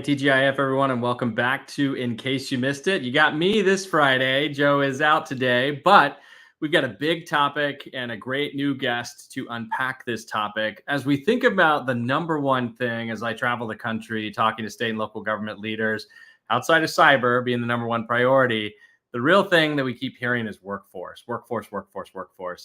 right, TGIF everyone, and welcome back to In Case You Missed It. You got me this Friday. Joe is out today, but we've got a big topic and a great new guest to unpack this topic. As we think about the number one thing as I travel the country, talking to state and local government leaders, outside of cyber being the number one priority, the real thing that we keep hearing is workforce.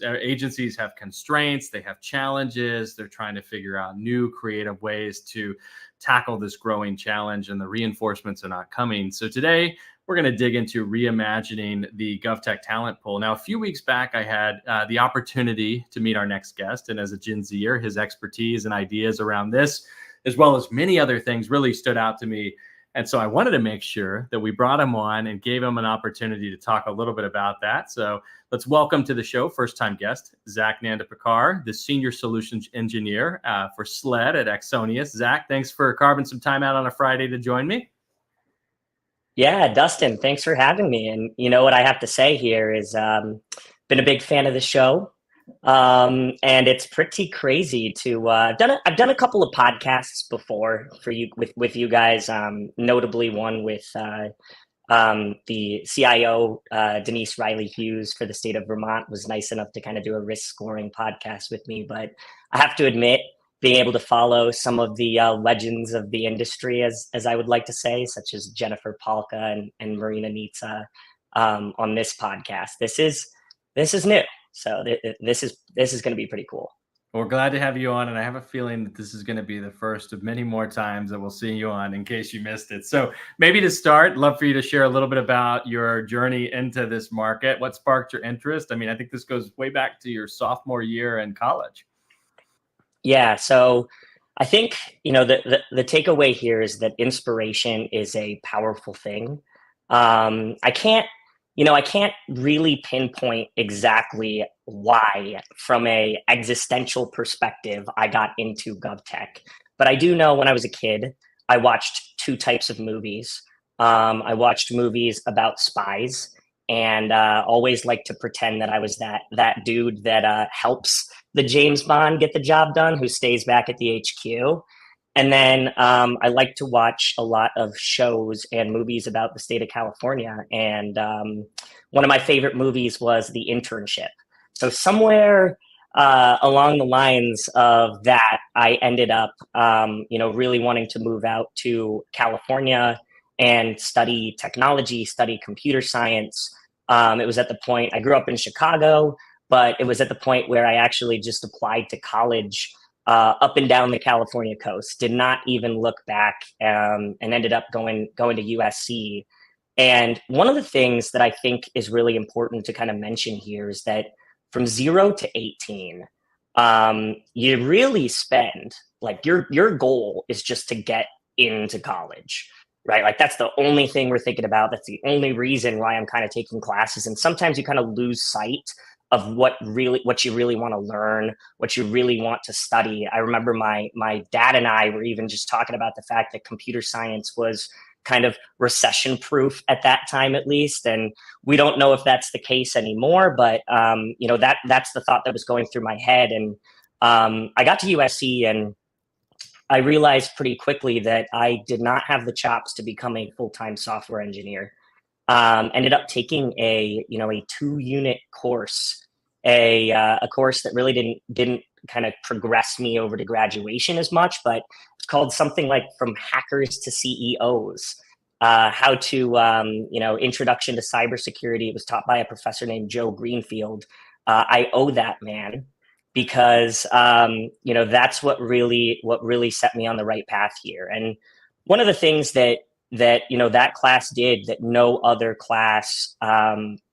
Agencies have constraints, they have challenges, they're trying to figure out new creative ways to tackle this growing challenge, and the reinforcements are not coming. So today we're going to dig into reimagining the Govtech talent pool. Now, a few weeks back, I had the opportunity to meet our next guest, and as a Gen Zer, his expertise and ideas around this, as well as many other things, really stood out to me. And so I wanted to make sure that we brought him on and gave him an opportunity to talk a little bit about that. So let's welcome to the show, first-time guest, Zach Nandapurkar, the Senior Solutions Engineer for SLED at Axonius. Zach, thanks for carving some time out on a Friday to join me. Yeah, Dustin, thanks for having me. And you know what I have to say here is been a big fan of the show. And it's pretty crazy to I've done a couple of podcasts before for you with you guys, notably one with the CIO Denise Riley Hughes for the state of Vermont was nice enough to kind of do a risk scoring podcast with me. But I have to admit, being able to follow some of the legends of the industry, as I would like to say, such as Jennifer Palka and Marina Nitsa on this podcast, this is new. So this is going to be pretty cool. Well, we're glad to have you on, and I have a feeling that this is going to be the first of many more times that we'll see you on In Case You Missed It. So maybe to start, love for you to share a little bit about your journey into this market. What sparked your interest? I mean, I think this goes way back to your sophomore year in college. Yeah, so I think, the takeaway here is that inspiration is a powerful thing. I can't really pinpoint exactly why, from a existential perspective, I got into GovTech. But I do know when I was a kid, I watched two types of movies. I watched movies about spies, and always liked to pretend that I was that dude that helps the James Bond get the job done, who stays back at the HQ. And then I like to watch a lot of shows and movies about the state of California. And one of my favorite movies was The Internship. So somewhere along the lines of that, I ended up, really wanting to move out to California and study technology, study computer science. It was at the point, I grew up in Chicago, but it was at the point where I actually just applied to college up and down the California coast, did not even look back, and ended up going to USC. And one of the things that I think is really important to kind of mention here is that from 0 to 18, you really spend, like, your goal is just to get into college, right? Like, that's the only thing we're thinking about. That's the only reason why I'm kind of taking classes. And sometimes you kind of lose sight of what you really want to learn, what you really want to study. I remember my dad and I were even just talking about the fact that computer science was kind of recession proof at that time, at least. And we don't know if that's the case anymore, but that's the thought that was going through my head. And I got to USC, and I realized pretty quickly that I did not have the chops to become a full-time software engineer. Ended up taking a 2-unit course, a course that really didn't kind of progress me over to graduation as much, but it's called something like From Hackers to CEOs, how to, introduction to cybersecurity. It was taught by a professor named Joe Greenfield. I owe that man, because, that's what really set me on the right path here. And one of the things that class did that no other class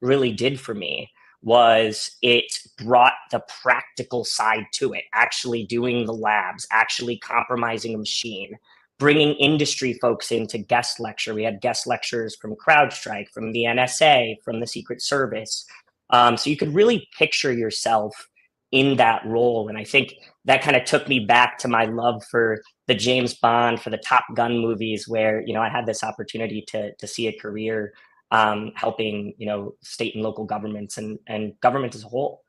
really did for me was it brought the practical side to it, actually doing the labs, actually compromising a machine, bringing industry folks in to guest lecture. We had guest lectures from CrowdStrike, from the NSA, from the Secret Service. So you could really picture yourself in that role. And I think that kind of took me back to my love for the James Bond, for the Top Gun movies, where, I had this opportunity to see a career helping, state and local governments and government as a whole.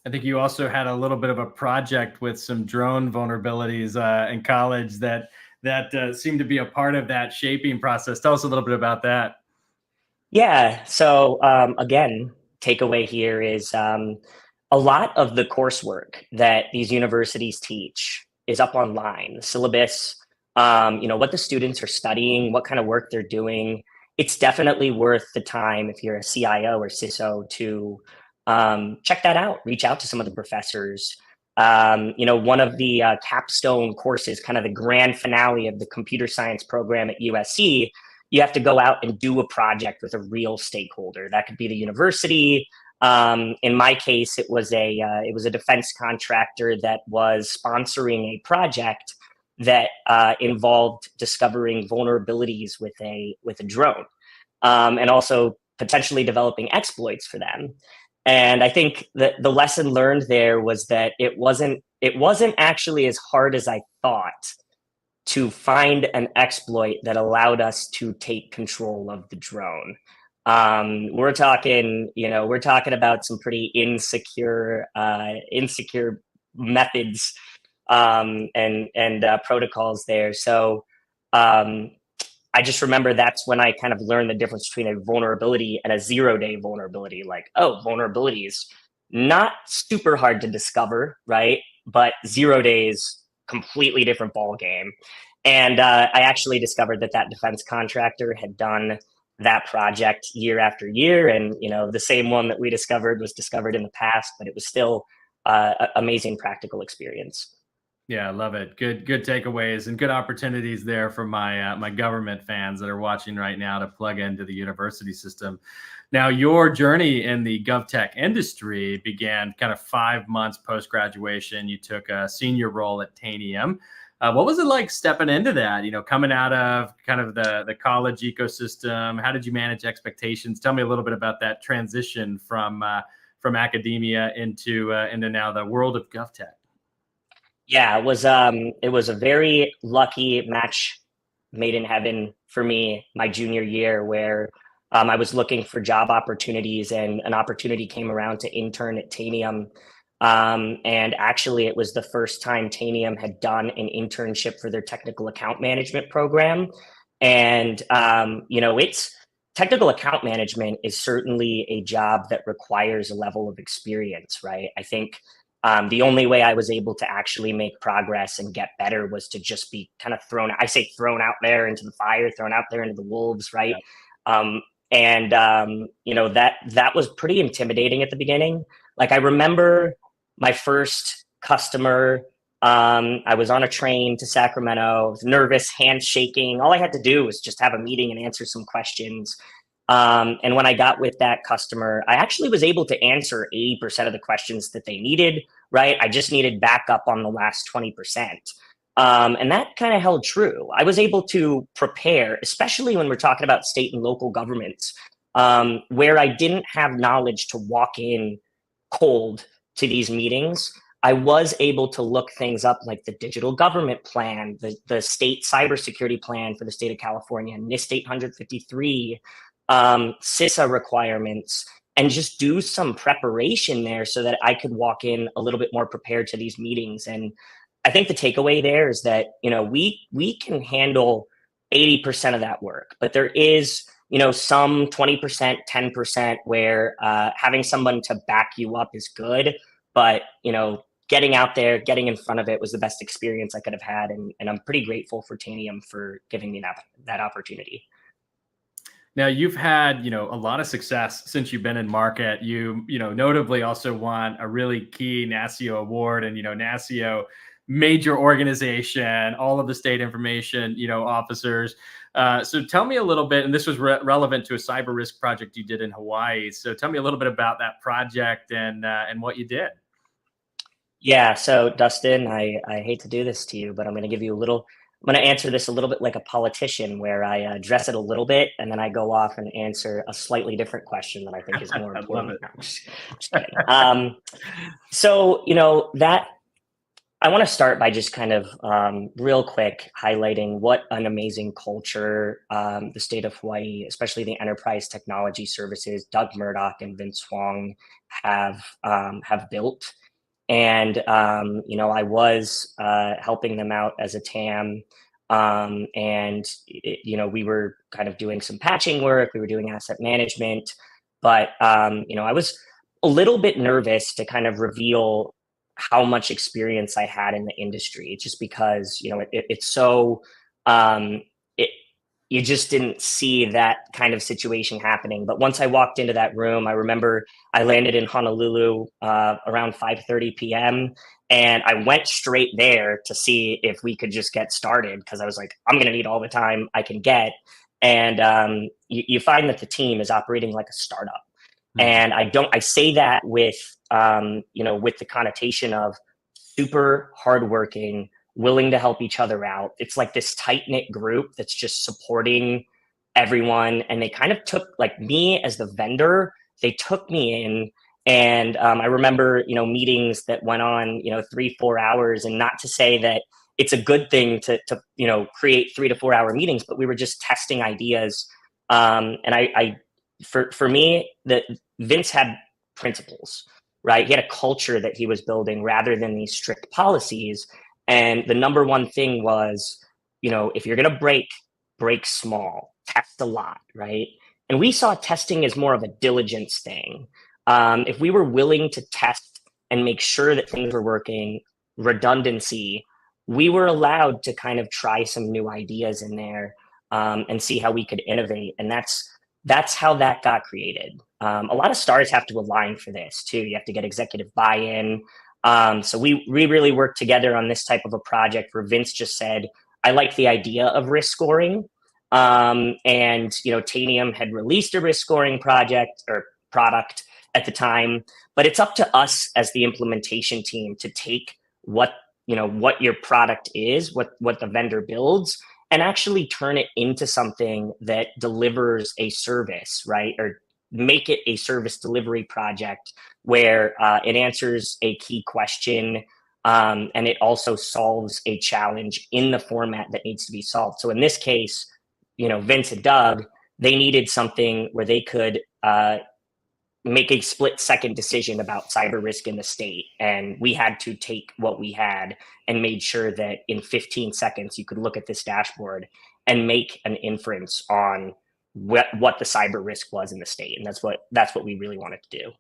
I think you also had a little bit of a project with some drone vulnerabilities in college that that seem to be a part of that shaping process. Tell us a little bit about that. Yeah. So again, takeaway here is a lot of the coursework that these universities teach is up online. The syllabus, what the students are studying, what kind of work they're doing. It's definitely worth the time if you're a CIO or CISO to check that out. Reach out to some of the professors. One of the capstone courses, kind of the grand finale of the computer science program at USC, you have to go out and do a project with a real stakeholder. That could be the university. In my case, it was a defense contractor that was sponsoring a project that involved discovering vulnerabilities with a drone, and also potentially developing exploits for them. And I think that the lesson learned there was that it wasn't actually as hard as I thought to find an exploit that allowed us to take control of the drone. We're talking about some pretty insecure methods and protocols there. So I just remember that's when I kind of learned the difference between a vulnerability and a 0-day vulnerability. Like, oh, vulnerability is not super hard to discover, right? But 0 days, completely different ball game. And I actually discovered that defense contractor had done that project year after year, and the same one that we discovered was discovered in the past, but it was still amazing practical experience. Yeah, I love it. Good takeaways and good opportunities there for my my government fans that are watching right now to plug into the university system. Now, your journey in the GovTech industry began kind of 5 months post graduation. You took a senior role at Tanium. What was it like stepping into that? Coming out of kind of the college ecosystem. How did you manage expectations? Tell me a little bit about that transition from academia into now the world of GovTech. Yeah, it was a very lucky match made in heaven for me my junior year, where I was looking for job opportunities, and an opportunity came around to intern at Tanium. And actually, it was the first time Tanium had done an internship for their technical account management program. And it's technical account management is certainly a job that requires a level of experience, right? I think the only way I was able to actually make progress and get better was to just be kind of thrown out there into the fire, thrown out there into the wolves, right? Yeah. That was pretty intimidating at the beginning. Like, I remember my first customer. I was on a train to Sacramento. I was nervous, hands shaking. All I had to do was just have a meeting and answer some questions. And when I got with that customer, I actually was able to answer 80% of the questions that they needed, right? I just needed backup on the last 20%. And that kind of held true. I was able to prepare, especially when we're talking about state and local governments, where I didn't have knowledge to walk in cold to these meetings. I was able to look things up like the digital government plan, the state cybersecurity plan for the state of California, NIST 853, CISA requirements, and just do some preparation there so that I could walk in a little bit more prepared to these meetings. And I think the takeaway there is that, we can handle 80% of that work, but there is, some 20%, 10% where having someone to back you up is good. But, getting out there, getting in front of it was the best experience I could have had. And I'm pretty grateful for Tanium for giving me that opportunity. Now, you've had, a lot of success since you've been in market. You notably also won a really key NASCIO award, and, NASCIO, major organization, all of the state information, officers. So tell me a little bit, and this was relevant to a cyber risk project you did in Hawaii. So tell me a little bit about that project and what you did. Yeah. So Dustin, I hate to do this to you, but I'm going to answer this a little bit like a politician, where I address it a little bit and then I go off and answer a slightly different question that I think is more important. No, just kidding. So, that I want to start by just kind of real quick highlighting what an amazing culture the state of Hawaii, especially the enterprise technology services, Doug Murdoch and Vince Wong have built. And, I was helping them out as a TAM. We were kind of doing some patching work, we were doing asset management, but I was a little bit nervous to kind of reveal how much experience I had in the industry, just because it's so it you just didn't see that kind of situation happening. But once I walked into that room, I remember I landed in Honolulu around 5:30 p.m. and I went straight there to see if we could just get started, because I was like, I'm going to need all the time I can get. And you find that the team is operating like a startup. And I say that with with the connotation of super hardworking, willing to help each other out. It's like this tight knit group that's just supporting everyone. And they kind of took like me as the vendor. They took me in, and I remember meetings that went on 3-4 hours. And not to say that it's a good thing to create 3 to 4 hour meetings, but we were just testing ideas. For me, that Vince had principles, right? He had a culture that he was building rather than these strict policies. And the number one thing was, if you're going to break small, test a lot, right? And we saw testing as more of a diligence thing. If we were willing to test and make sure that things were working, redundancy, we were allowed to kind of try some new ideas in there and see how we could innovate. And that's how that got created. A lot of stars have to align for this too. You have to get executive buy-in. So we really worked together on this type of a project where Vince just said, I like the idea of risk scoring. Tanium had released a risk scoring project or product at the time, but it's up to us as the implementation team to take what your product is, what the vendor builds, and actually turn it into something that delivers a service, right? Or make it a service delivery project where it answers a key question, and it also solves a challenge in the format that needs to be solved. So in this case, Vince and Doug, they needed something where they could make a split-second decision about cyber risk in the state. And we had to take what we had and made sure that in 15 seconds, you could look at this dashboard and make an inference on what the cyber risk was in the state. And that's what we really wanted to do.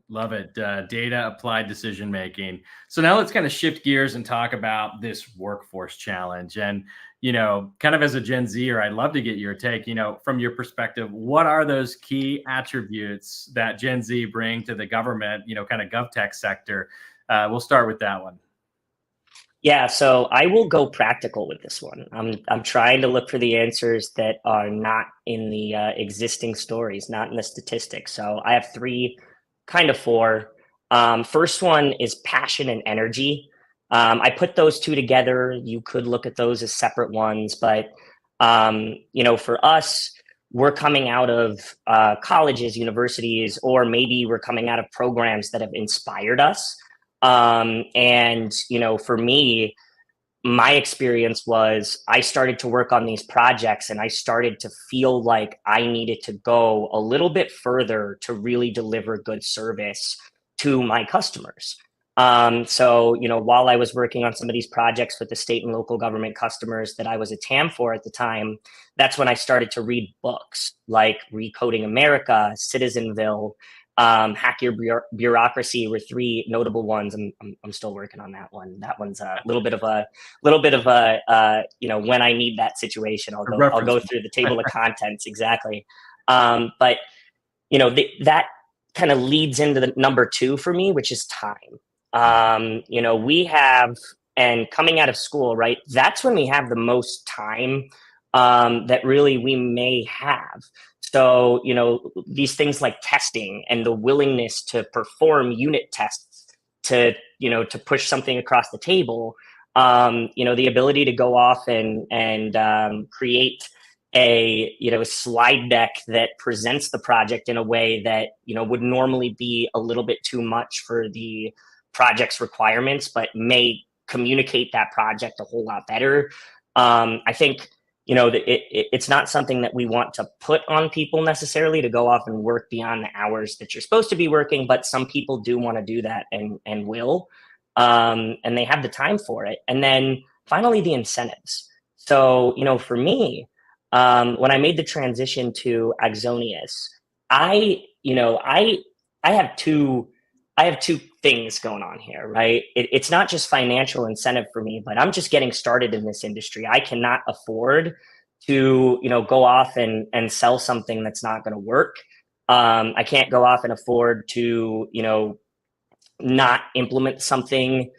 Love it. Data applied decision making. So now let's kind of shift gears and talk about this workforce challenge. And, kind of as a Gen Zer, I'd love to get your take, from your perspective, what are those key attributes that Gen Z bring to the government, kind of GovTech sector? We'll start with that one. Yeah, so I will go practical with this one. I'm trying to look for the answers that are not in the existing stories, not in the statistics. So I have four. First one is passion and energy. I put those two together. You could look at those as separate ones, but for us, we're coming out of colleges, universities, or maybe we're coming out of programs that have inspired us. For me, my experience was I started to work on these projects and I started to feel like I needed to go a little bit further to really deliver good service to my customers. While I was working on some of these projects with the state and local government customers that I was a TAM for at the time, that's when I started to read books like Recoding America, Citizenville, Hack Your Bureaucracy were three notable ones. I'm still working on that one. That one's a little bit of a when I need that situation, I'll go through the table of contents. Exactly. That kind of leads into the number two for me, which is time. We have, and coming out of school, right? That's when we have the most time that really we may have. So, these things like testing and the willingness to perform unit tests to push something across the table, the ability to go off and create a slide deck that presents the project in a way that, would normally be a little bit too much for the project's requirements, but may communicate that project a whole lot better. I think, it's not something that we want to put on people necessarily to go off and work beyond the hours that you're supposed to be working, but some people do want to do that and will, and they have the time for it. And then finally, the incentives. So, for me, when I made the transition to Axonius, I, you know, I have two things going on here, right? It's not just financial incentive for me, but I'm just getting started in this industry. I cannot afford to, go off and sell something that's not going to work. I can't go off and afford to, not implement something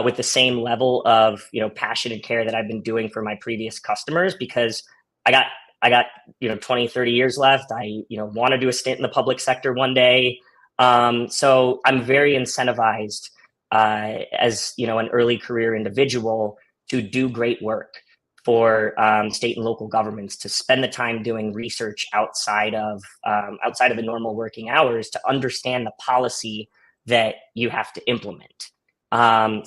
with the same level of passion and care that I've been doing for my previous customers, because I got I got 20, 30 years left. I want to do a stint in the public sector one day. So I'm very incentivized as an early career individual to do great work for state and local governments, to spend the time doing research outside of the normal working hours to understand the policy that you have to implement.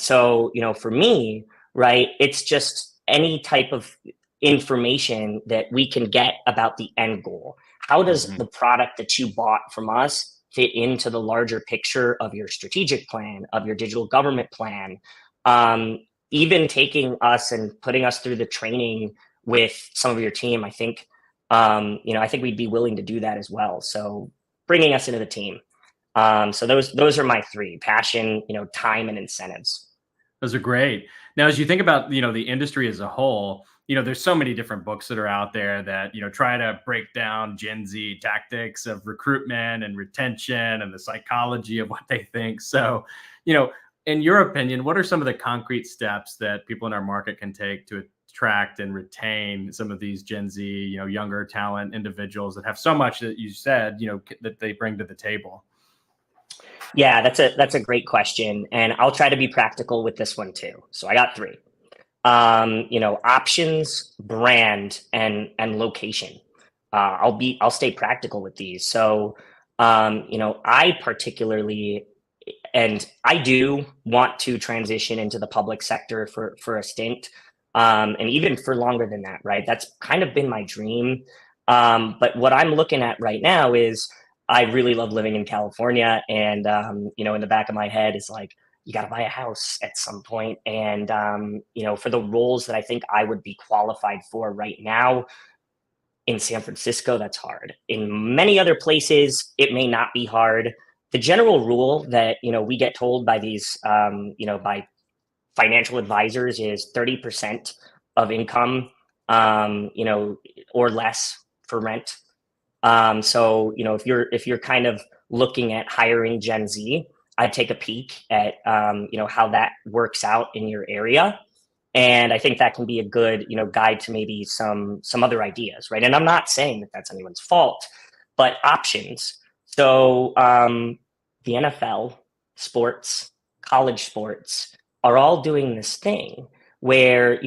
So, for me, right, it's just any type of information that we can get about the end goal. How does Mhm. the product that you bought from us fit into the larger picture of your strategic plan, of your digital government plan? Um, Even taking us and putting us through the training with some of your team, I think we'd be willing to do that as well. So bringing us into the team. So those are my three: passion, time, and incentives. Those are great. Now, as you think about, the industry as a whole, there's so many different books that are out there that, try to break down Gen Z tactics of recruitment and retention and the psychology of what they think. So, you know, in your opinion, what are some of the concrete steps that people in our market can take to attract and retain some of these Gen Z, younger talent individuals that have so much that you said, that they bring to the table? Yeah, that's a great question, and I'll try to be practical with this one too. So I got three. Options, brand, and location. I'll stay practical with these. So, I particularly, and I do want to transition into the public sector for a stint, and even for longer than that. Right, that's kind of been my dream. But what I'm looking at right now is I really love living in California, and in the back of my head is like, you got to buy a house at some point. And for the roles that I think I would be qualified for right now in San Francisco, that's hard. In many other places, it may not be hard. The general rule that we get told by these by financial advisors is 30% of income, or less for rent. So if you're kind of looking at hiring Gen Z, I'd take a peek at how that works out in your area, and I think that can be a good guide to maybe some other ideas, right? And I'm not saying that that's anyone's fault, but options. So the NFL, sports, college sports are all doing this thing where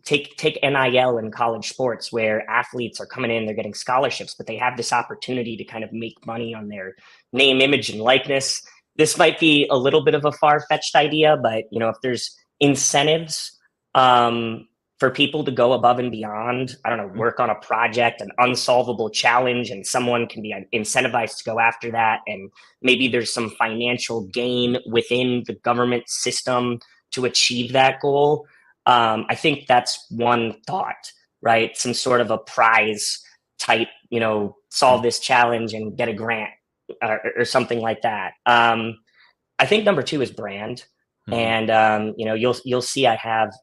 take NIL in college sports, where athletes are coming in, they're getting scholarships, but they have this opportunity to kind of make money on their name, image, and likeness. This might be a little bit of a far-fetched idea, but if there's incentives for people to go above and beyond, I don't know, work on a project, an unsolvable challenge, and someone can be incentivized to go after that, and maybe there's some financial gain within the government system to achieve that goal. I think that's one thought, right? Some sort of a prize type, solve this challenge and get a grant, or something like that. I think number two is brand. Mhm. And you'll see I have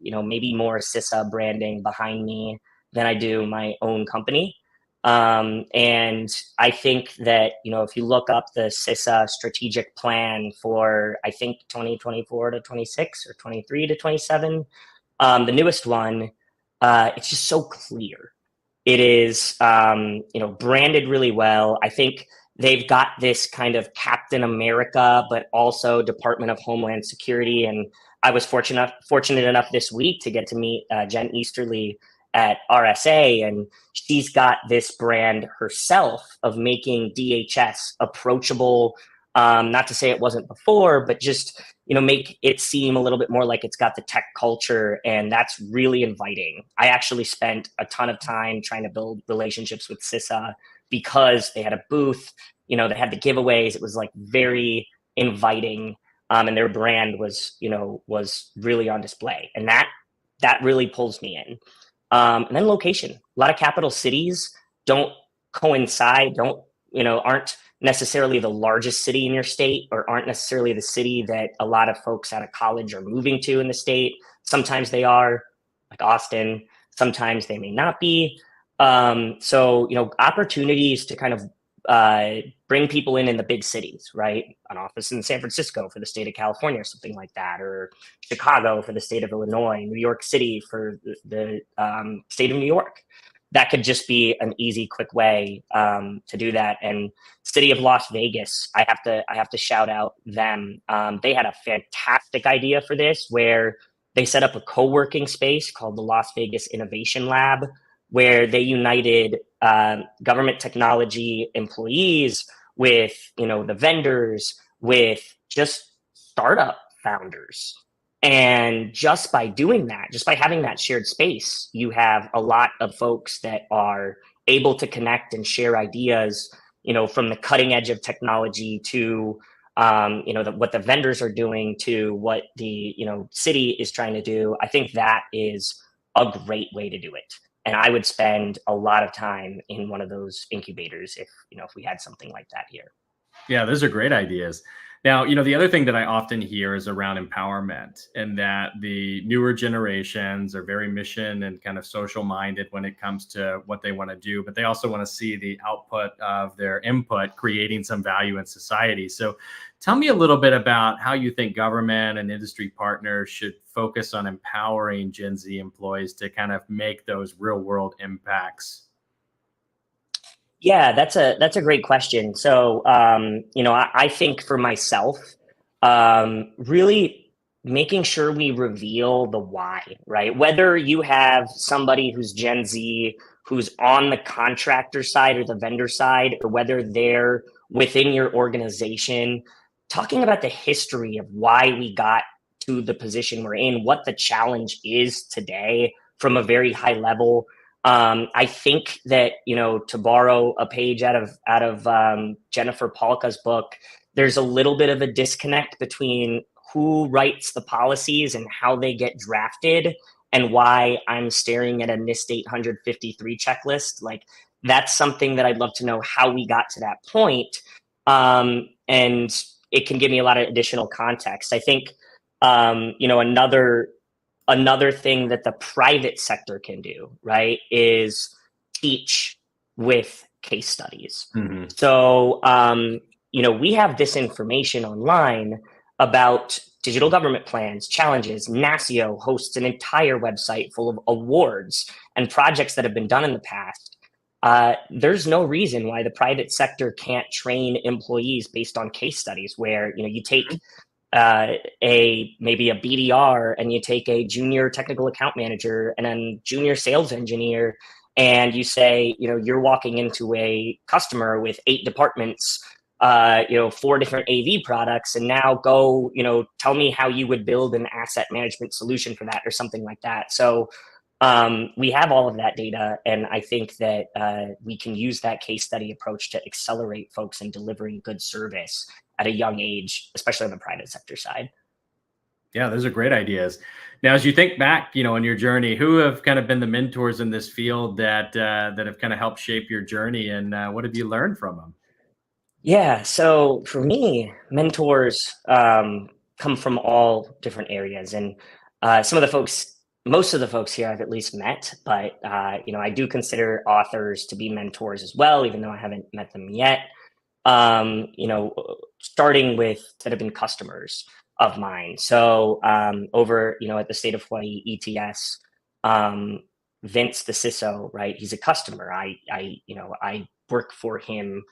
maybe more CISA branding behind me than I do my own company. And I think that if you look up the CISA strategic plan for, I think, 2024 to 26 or 23 to 27, the newest one, it's just so clear. It is branded really well. I think they've got this kind of Captain America, but also Department of Homeland Security. And I was fortunate enough this week to get to meet Jen Easterly at RSA, and she's got this brand herself of making DHS approachable. Not to say it wasn't before, but just make it seem a little bit more like it's got the tech culture, and that's really inviting. I actually spent a ton of time trying to build relationships with CISA because they had a booth, they had the giveaways. It was like very inviting, and their brand was really on display, and that really pulls me in. And then location. A lot of capital cities don't coincide, aren't necessarily the largest city in your state, or aren't necessarily the city that a lot of folks out of college are moving to in the state. Sometimes they are, like Austin. Sometimes they may not be. So, opportunities to kind of bring people in the big cities, right? An office in San Francisco for the state of California or something like that, or Chicago for the state of Illinois, New York City for the state of New York. That could just be an easy, quick way to do that. And city of Las Vegas, I have to shout out them. They had a fantastic idea for this, where they set up a co-working space called the Las Vegas Innovation Lab, where they united government technology employees with, the vendors, with just startup founders. And just by doing that, just by having that shared space, you have a lot of folks that are able to connect and share ideas, from the cutting edge of technology to, what the vendors are doing to what the, city is trying to do. I think that is a great way to do it. And I would spend a lot of time in one of those incubators if we had something like that here. Yeah, those are great ideas. Now, the other thing that I often hear is around empowerment, and that the newer generations are very mission and kind of social minded when it comes to what they want to do, but they also want to see the output of their input creating some value in society. So tell me a little bit about how you think government and industry partners should focus on empowering Gen Z employees to kind of make those real world impacts. Yeah, that's a great question. So, I think for myself, really making sure we reveal the why, right? Whether you have somebody who's Gen Z, who's on the contractor side or the vendor side, or whether they're within your organization, talking about the history of why we got to the position we're in, what the challenge is today from a very high level. I think that, to borrow a page out of Jennifer Polka's book, there's a little bit of a disconnect between who writes the policies and how they get drafted, and why I'm staring at a NIST 853 checklist. Like, that's something that I'd love to know how we got to that point. And it can give me a lot of additional context. I think, another thing that the private sector can do, right, is teach with case studies. Mm-hmm. So, we have this information online about digital government plans, challenges. NASIO hosts an entire website full of awards and projects that have been done in the past. There's no reason why the private sector can't train employees based on case studies, where, you take maybe a BDR, and you take a junior technical account manager and a junior sales engineer, and you say, you're walking into a customer with 8 departments, 4 different AV products, and now go, tell me how you would build an asset management solution for that, or something like that. So we have all of that data, and I think that we can use that case study approach to accelerate folks in delivering good service at a young age, especially on the private sector side. Yeah, those are great ideas. Now, as you think back, in your journey, who have kind of been the mentors in this field that have kind of helped shape your journey, and what have you learned from them? Yeah, so for me, mentors come from all different areas, and most of the folks here I've at least met, but I do consider authors to be mentors as well, even though I haven't met them yet. Starting with that have been customers of mine. So over, at the state of Hawaii ETS, Vince, the CISO, right? He's a customer. I work for him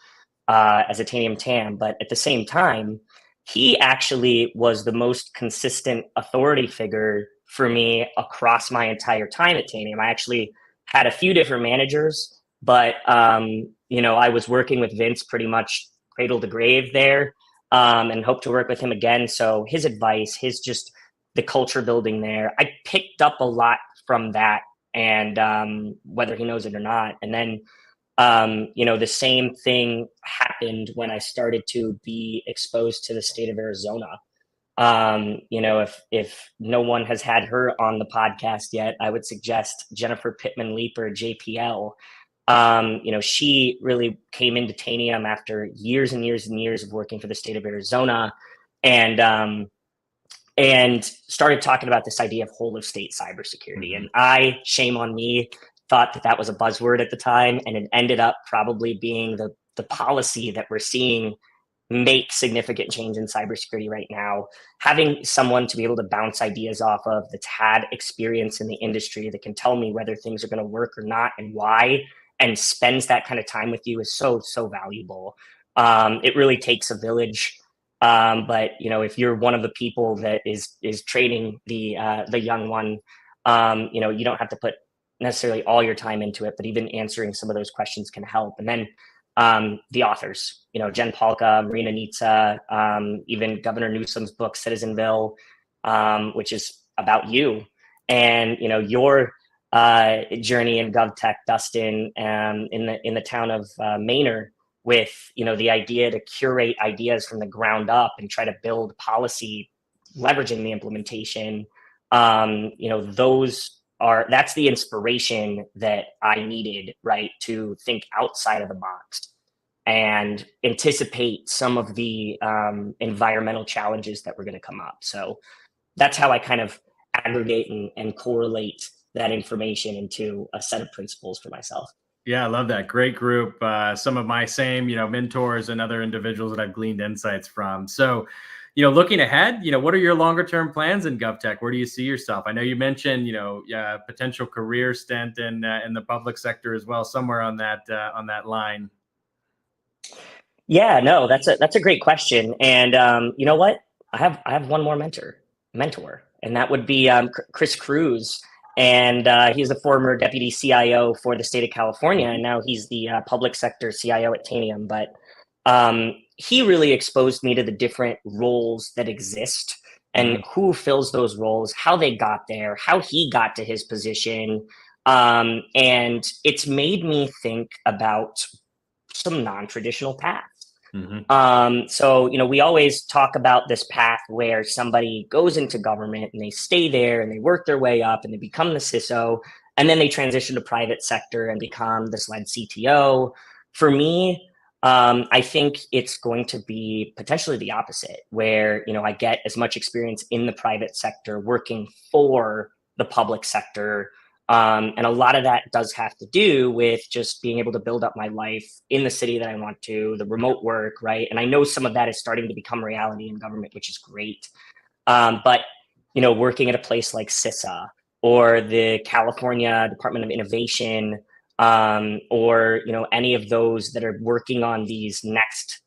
as a Tanium TAM, but at the same time, he actually was the most consistent authority figure for me across my entire time at Tanium. I actually had a few different managers, but I was working with Vince pretty much cradle to grave there, and hope to work with him again. So his advice, just the culture building there, I picked up a lot from that, and whether he knows it or not. And then, the same thing happened when I started to be exposed to the state of Arizona. If no one has had her on the podcast yet, I would suggest Jennifer Pittman Leeper, JPL. She really came into Tanium after years and years and years of working for the state of Arizona, and started talking about this idea of whole of state cybersecurity. Mm-hmm. And I, shame on me, thought that was a buzzword at the time, and it ended up probably being the policy that we're seeing make significant change in cybersecurity right now. Having someone to be able to bounce ideas off of that's had experience in the industry, that can tell me whether things are going to work or not and why, and spends that kind of time with you, is so valuable. It really takes a village. But if you're one of the people that is training the young one, you don't have to put necessarily all your time into it, but even answering some of those questions can help. And then the authors, Jen Pahlka, Marina Nitsa, even Governor Newsom's book, Citizenville, which is about you and, your journey in GovTech, Dustin, in the town of Manor, with, the idea to curate ideas from the ground up and try to build policy, leveraging the implementation. That's the inspiration that I needed, right, to think outside of the box and anticipate some of the environmental challenges that were going to come up. So that's how I kind of aggregate and correlate that information into a set of principles for myself. Yeah, I love that. Great group. Some of my same, mentors and other individuals that I've gleaned insights from. So, looking ahead, what are your longer term plans in GovTech? Where do you see yourself? I know you mentioned, potential career stint in the public sector as well, somewhere on that line. Yeah, no, that's a great question. And you know what? I have one more mentor, and that would be Chris Cruz. And he's the former deputy CIO for the state of California, and now he's the public sector CIO at Tanium. But he really exposed me to the different roles that exist and who fills those roles, how they got there, how he got to his position. And it's made me think about some non-traditional paths. So, we always talk about this path where somebody goes into government and they stay there and they work their way up and they become the CISO, and then they transition to private sector and become the SLED CTO. For me, I think it's going to be potentially the opposite, where, I get as much experience in the private sector working for the public sector. And a lot of that does have to do with just being able to build up my life in the city that I want to, the remote work, right? And I know some of that is starting to become reality in government, which is great. But, working at a place like CISA or the California Department of Innovation, or, any of those that are working on these next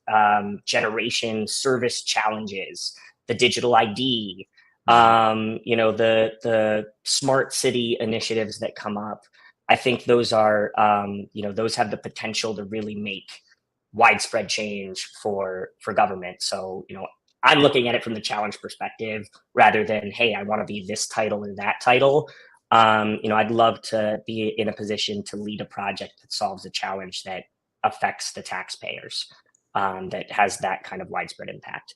generation service challenges, the digital ID, the smart city initiatives that come up. I think those are, those have the potential to really make widespread change for government. So, I'm looking at it from the challenge perspective rather than, hey, I want to be this title and that title. I'd love to be in a position to lead a project that solves a challenge that affects the taxpayers, that has that kind of widespread impact.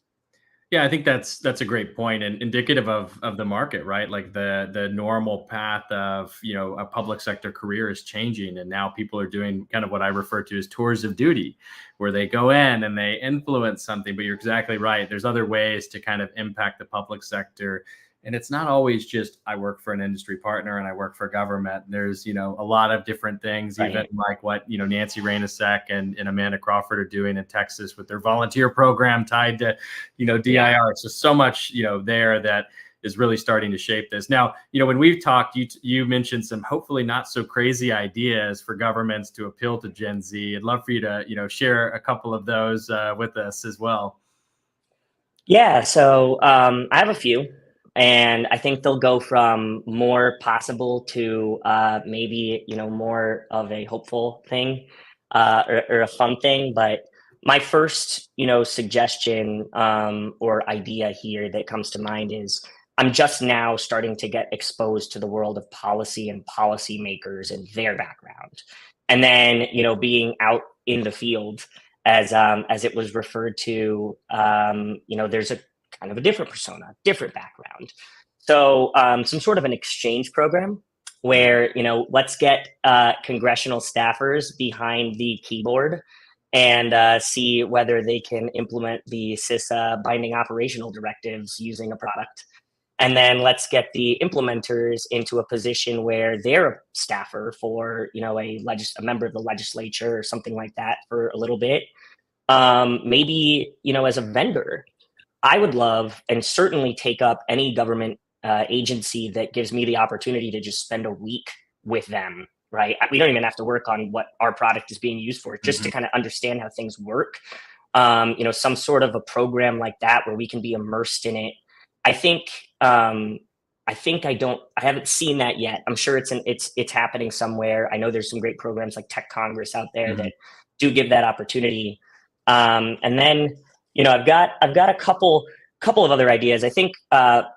Yeah, I think that's a great point and indicative of the market, right? Like the normal path of, a public sector career is changing, and now people are doing kind of what I refer to as tours of duty, where they go in and they influence something. But you're exactly right. There's other ways to kind of impact the public sector. And it's not always just I work for an industry partner and I work for government. There's, a lot of different things, right. Even like what, Nancy Rainasek and Amanda Crawford are doing in Texas with their volunteer program tied to, DIR. Yeah. It's just so much, there that is really starting to shape this. Now, when we've talked, you mentioned some hopefully not so crazy ideas for governments to appeal to Gen Z. I'd love for you to, share a couple of those with us as well. Yeah, so I have a few. And I think they'll go from more possible to maybe, more of a hopeful thing or a fun thing. But my first, suggestion or idea here that comes to mind is I'm just now starting to get exposed to the world of policy and policymakers and their background. And then, being out in the field as it was referred to, there's a kind of a different persona, different background. So some sort of an exchange program where, let's get congressional staffers behind the keyboard and see whether they can implement the CISA binding operational directives using a product. And then let's get the implementers into a position where they're a staffer for, a member of the legislature or something like that for a little bit. Maybe, as a vendor, I would love and certainly take up any government agency that gives me the opportunity to just spend a week with them, right? We don't even have to work on what our product is being used for, just to kind of understand how things work. Some sort of a program like that where we can be immersed in it. I haven't seen that yet. I'm sure it's happening somewhere. I know there's some great programs like Tech Congress out there that do give that opportunity. And then, I've got a couple of other ideas. I think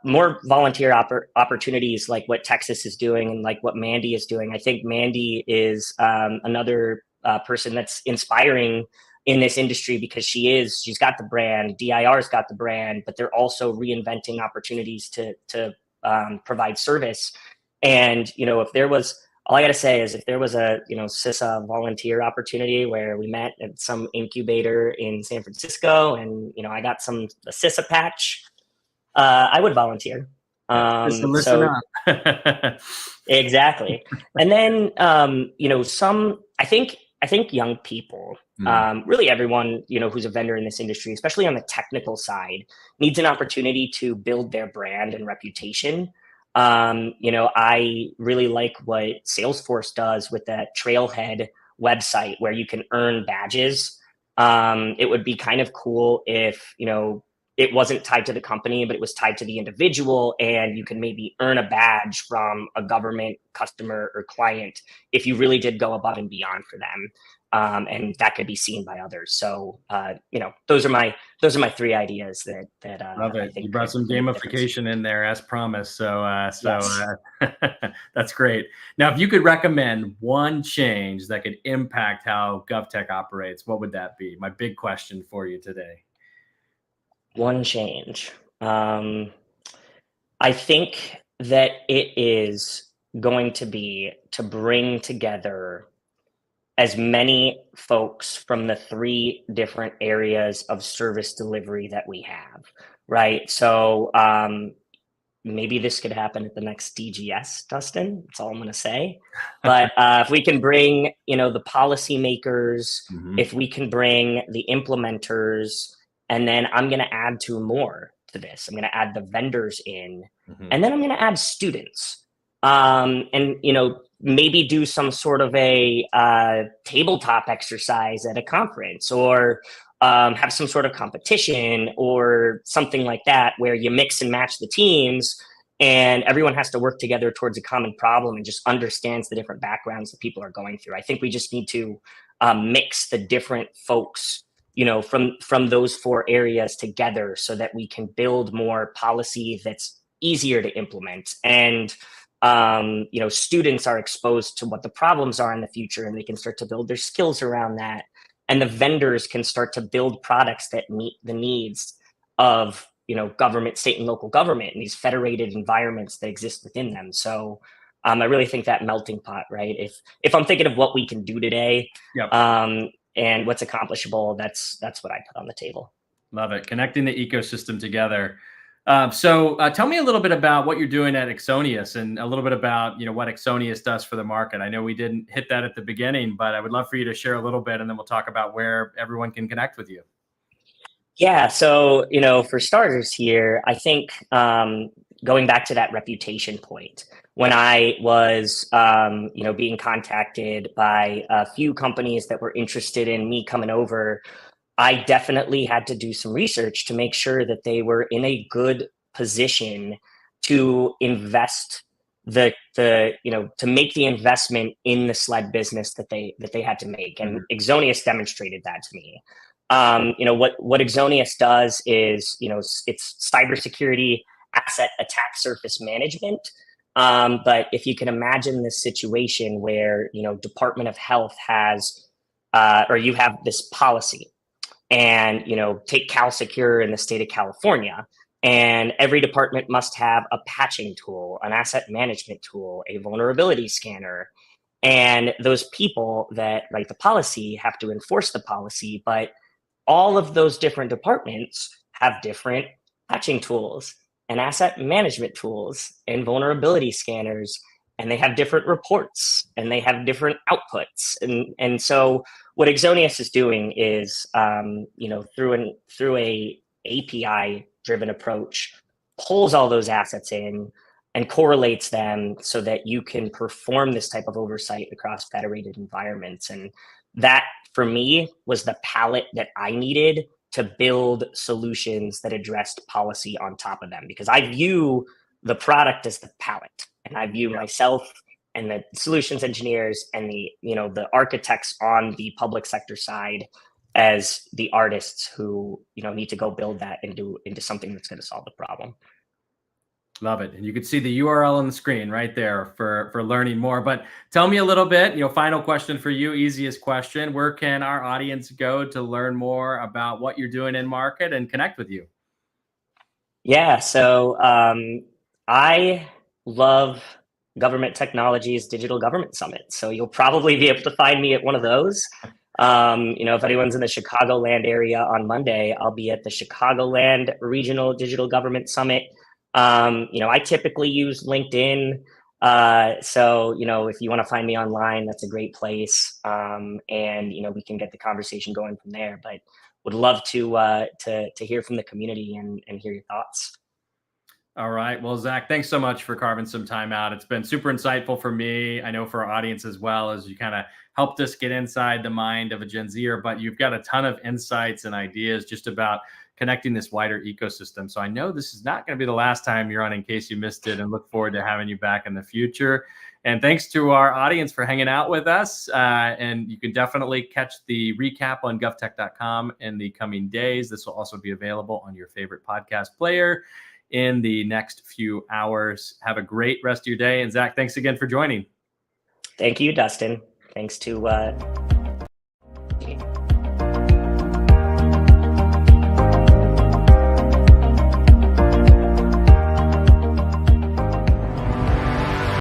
more volunteer opportunities like what Texas is doing and like what Mandy is doing. I think Mandy is another person that's inspiring in this industry because she's got the brand, DIR's got the brand, but they're also reinventing opportunities to provide service. And, all I got to say is if there was a, CISA volunteer opportunity where we met at some incubator in San Francisco and, I got a CISA patch, I would volunteer. Listen up. Exactly. And then, I think young people, really everyone, who's a vendor in this industry, especially on the technical side, needs an opportunity to build their brand and reputation. I really like what Salesforce does with that Trailhead website where you can earn badges. It would be kind of cool if, it wasn't tied to the company, but it was tied to the individual, and you can maybe earn a badge from a government customer or client if you really did go above and beyond for them. And that could be seen by others. So, those are my three ideas that love it. You brought some gamification in there as promised. So that's great. Now, if you could recommend one change that could impact how Govtech operates, what would that be? My big question for you today. One change. I think that it is going to be to bring together as many folks from the three different areas of service delivery that we have, right? So maybe this could happen at the next DGS, Dustin. That's all I'm going to say. But if we can bring, the policymakers, if we can bring the implementers, and then I'm going to add two more to this. I'm going to add the vendors in, and then I'm going to add students. And, maybe do some sort of a tabletop exercise at a conference, or have some sort of competition or something like that where you mix and match the teams and everyone has to work together towards a common problem and just understands the different backgrounds that people are going through. I think we just need to mix the different folks, from those four areas together so that we can build more policy that's easier to implement. And students are exposed to what the problems are in the future and they can start to build their skills around that. And the vendors can start to build products that meet the needs of, government, state and local government, and these federated environments that exist within them. So I really think that melting pot, right? If I'm thinking of what we can do today, and what's accomplishable, that's what I put on the table. Love it. Connecting the ecosystem together. So tell me a little bit about what you're doing at Axonius and a little bit about, what Axonius does for the market. I know we didn't hit that at the beginning, but I would love for you to share a little bit and then we'll talk about where everyone can connect with you. Yeah. So, for starters here, I think going back to that reputation point, when I was, being contacted by a few companies that were interested in me coming over, I definitely had to do some research to make sure that they were in a good position to invest to make the investment in the sled business that they had to make. And Axonius demonstrated that to me. What Axonius does is, it's cybersecurity asset attack surface management. But if you can imagine this situation where, Department of Health has, or you have this policy, and take CalSecure in the state of California, And every department must have a patching tool, an asset management tool, a vulnerability scanner. And those people that write the policy have to enforce the policy, but all of those different departments have different patching tools and asset management tools and vulnerability scanners, and they have different reports and they have different outputs. And so what Axonius is doing is, through a API driven approach, pulls all those assets in and correlates them so that you can perform this type of oversight across federated environments. And that, for me, was the palette that I needed to build solutions that addressed policy on top of them, because I view the product as the palette, and I view myself and the solutions engineers and the architects on the public sector side as the artists who need to go build that into something that's going to solve the problem. Love it. And you can see the URL on the screen right there for learning more. But tell me a little bit, final question for you, easiest question. Where can our audience go to learn more about what you're doing in market and connect with you? Yeah, so I love Government Technologies Digital Government Summit. So you'll probably be able to find me at one of those. If anyone's in the Chicagoland area on Monday, I'll be at the Chicagoland Regional Digital Government Summit. I typically use LinkedIn. So if you want to find me online, that's a great place. And we can get the conversation going from there, but would love to hear from the community and hear your thoughts. All right. Well, Zach, thanks so much for carving some time out. It's been super insightful for me. I know for our audience as well, as you kind of helped us get inside the mind of a Gen Zer, but you've got a ton of insights and ideas just about connecting this wider ecosystem. So I know this is not going to be the last time you're on In Case You Missed It, and look forward to having you back in the future. And thanks to our audience for hanging out with us. And you can definitely catch the recap on govtech.com in the coming days. This will also be available on your favorite podcast player in the next few hours. Have a great rest of your day. And Zach, thanks again for joining. Thank you, Dustin. Thanks to